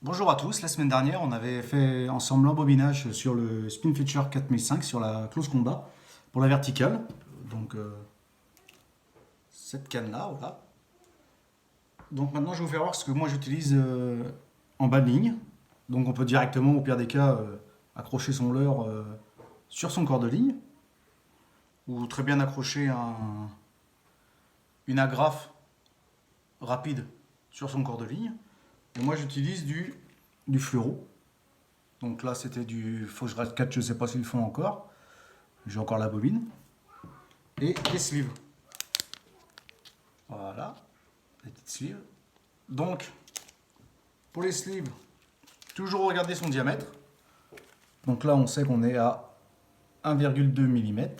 Bonjour à tous, la semaine dernière on avait fait ensemble l'embobinage sur le Spin Feature 4005 sur la close combat pour la verticale. Donc cette canne là, voilà. Donc maintenant je vais vous faire voir ce que moi j'utilise en bas de ligne. Donc on peut directement au pire des cas accrocher son leurre sur son corps de ligne ou très bien accrocher une agrafe rapide sur son corps de ligne. Et moi j'utilise du fluoro. Donc là c'était du Fauche 4, je ne sais pas s'ils le font encore. J'ai encore la bobine. Et les sleeves. Voilà, les petites sleeves. Donc, pour les sleeves, toujours regarder son diamètre. Donc là, on sait qu'on est à 1,2 mm.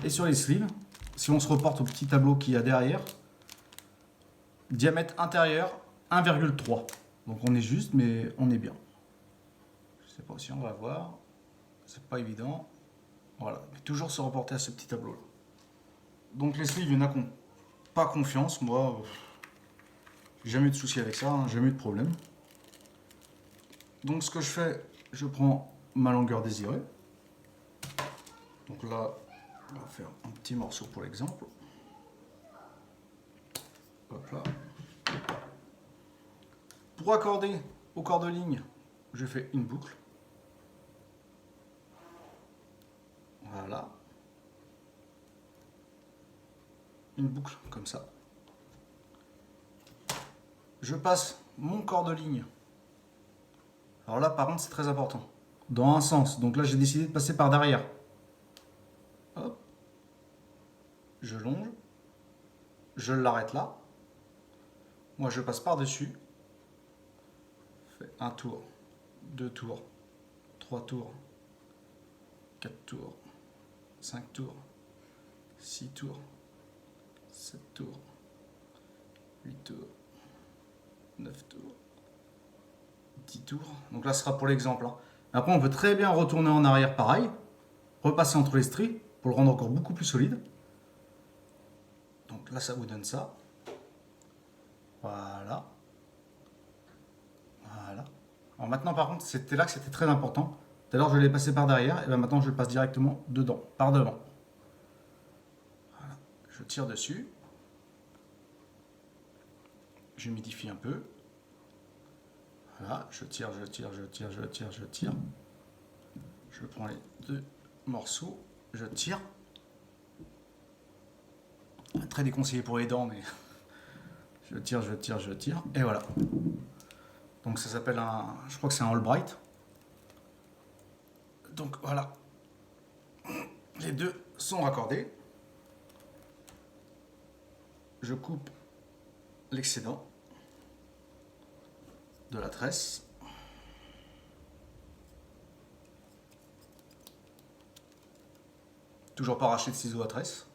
Et sur les sleeves, si on se reporte au petit tableau qu'il y a derrière, diamètre intérieur 1,3. Donc on est juste, mais on est bien. Je ne sais pas si on va voir. C'est pas évident. Voilà, mais toujours se reporter à ce petit tableau là. Donc les sleeves, il y en a qui n'ont pas confiance. Moi, j'ai jamais eu de souci avec ça, hein, jamais eu de problème. Donc ce que je fais, je prends ma longueur désirée. Donc là, on va faire un petit morceau pour l'exemple. Hop là. Pour accorder au corps de ligne, je fais une boucle. Voilà. Une boucle comme ça. Je passe mon corps de ligne. Alors là, par contre, c'est très important. Dans un sens. Donc là, j'ai décidé de passer par derrière. Hop. Je longe. Je l'arrête là. Moi, je passe par-dessus. Je fais un tour, deux tours, trois tours, quatre tours, cinq tours, six tours, sept tours, huit tours, 9 tours, 10 tours. Donc là, ce sera pour l'exemple, hein. Après, on peut très bien retourner en arrière pareil, repasser entre les stries pour le rendre encore beaucoup plus solide. Donc là, ça vous donne ça. Voilà. Voilà. Alors maintenant, par contre, c'était là que c'était très important. Tout à l'heure, je l'ai passé par derrière, et bien maintenant, je le passe directement dedans, par devant. Voilà. Je tire dessus. J'humidifie un peu. Voilà, je tire, je tire, je tire, je tire, je tire. Je prends les deux morceaux, je tire. Très déconseillé pour les dents, mais je tire, je tire, je tire. Et voilà. Donc ça s'appelle un... Je crois que c'est un Albright. Donc voilà. Les deux sont raccordés. Je coupe l'excédent de la tresse. Toujours pas arracher de ciseaux à tresse.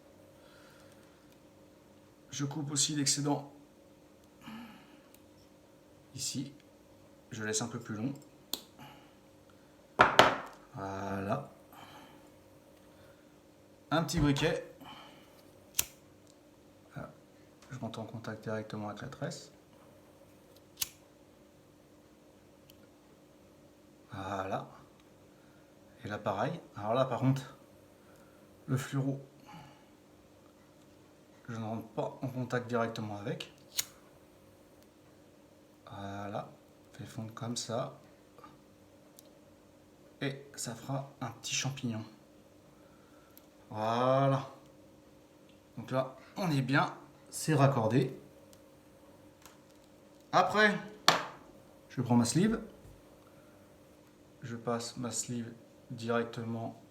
Je coupe aussi l'excédent ici. Je laisse un peu plus long. Voilà. Un petit briquet. Voilà. Je rentre en contact directement avec la tresse. Voilà. Et là pareil. Alors là par contre, le fluoro, je ne rentre pas en contact directement avec. Voilà. Fait fondre comme ça. Et ça fera un petit champignon. Voilà. Donc là, on est bien. C'est raccordé. Après, je prends ma sleeve. Je passe ma sleeve directement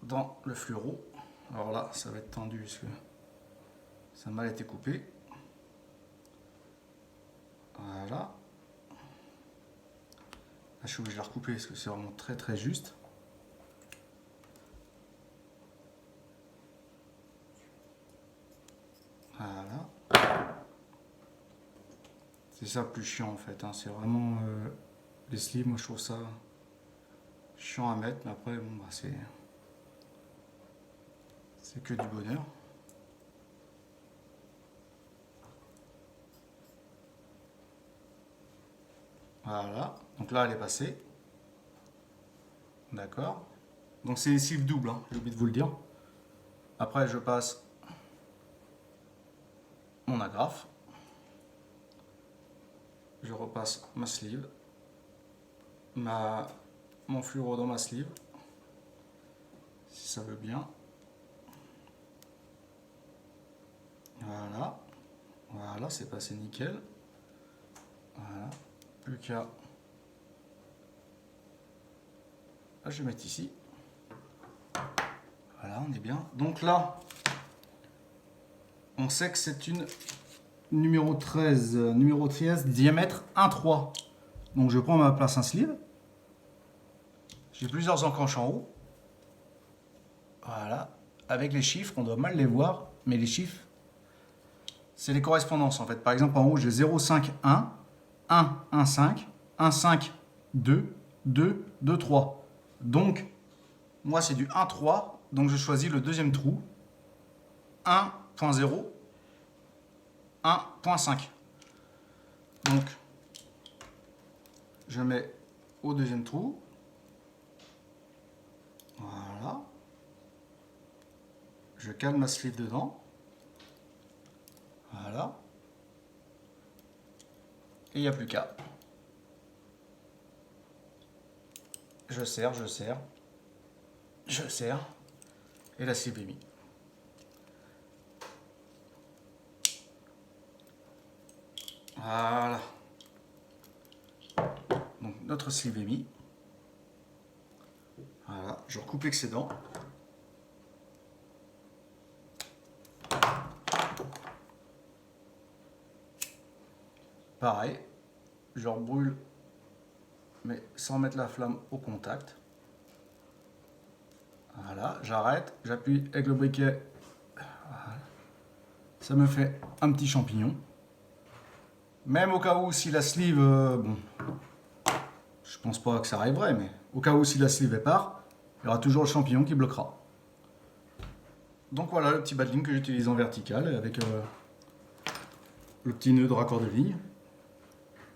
dans le fluoro. Alors là, ça va être tendu parce que ça a mal été coupé. Voilà. Là, je suis obligé de la recouper parce que c'est vraiment très très juste. Voilà. C'est ça le plus chiant en fait, hein. C'est vraiment les sleeves, moi je trouve ça chiant à mettre, mais après bon bah c'est que du bonheur. Voilà, donc là elle est passée. D'accord. Donc c'est des sleeves doubles, hein, j'ai oublié de vous le dire. Après je passe mon agrafe. Je repasse ma sleeve. Mon fluoro dans ma sleeve. Si ça veut bien. Voilà. Voilà, c'est passé nickel. Voilà. Plus qu'à... Là, je vais mettre ici. Voilà, on est bien. Donc là, on sait que c'est une numéro 13, diamètre 1,3. Donc je prends ma place un sleeve. J'ai plusieurs encanches en haut. Voilà. Avec les chiffres, on doit mal les voir, mais les chiffres, c'est les correspondances en fait. Par exemple, en haut, j'ai 0,5, 1, 1, 1, 5, 1, 5, 2, 2, 2, 3. Donc, moi, c'est du 1, 3. Donc, je choisis le deuxième trou. 1.0, 1.5. Donc, je mets au deuxième trou. Voilà. Je cale ma sleeve dedans. Voilà. Et il n'y a plus qu'à. Je serre, je serre. Je serre. Et la sleeve est mise. Voilà. Donc notre sleeve est mis. Voilà, je recoupe l'excédent. Pareil, je rebrûle, mais sans mettre la flamme au contact. Voilà, j'arrête, j'appuie avec le briquet. Voilà. Ça me fait un petit champignon. Même au cas où si la sleeve, bon, je pense pas que ça arriverait, mais au cas où si la sleeve est part, il y aura toujours le champignon qui bloquera. Donc voilà le petit badling que j'utilise en vertical avec le petit nœud de raccord de ligne.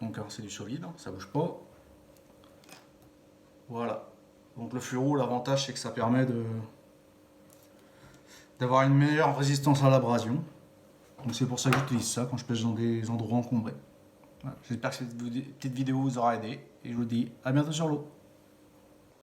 Donc c'est du solide, ça bouge pas. Voilà. Donc le fluoro, l'avantage c'est que ça permet d'avoir une meilleure résistance à l'abrasion. Donc c'est pour ça que j'utilise ça quand je pêche dans des endroits encombrés. Voilà. J'espère que cette petite vidéo vous aura aidé et je vous dis à bientôt sur l'eau.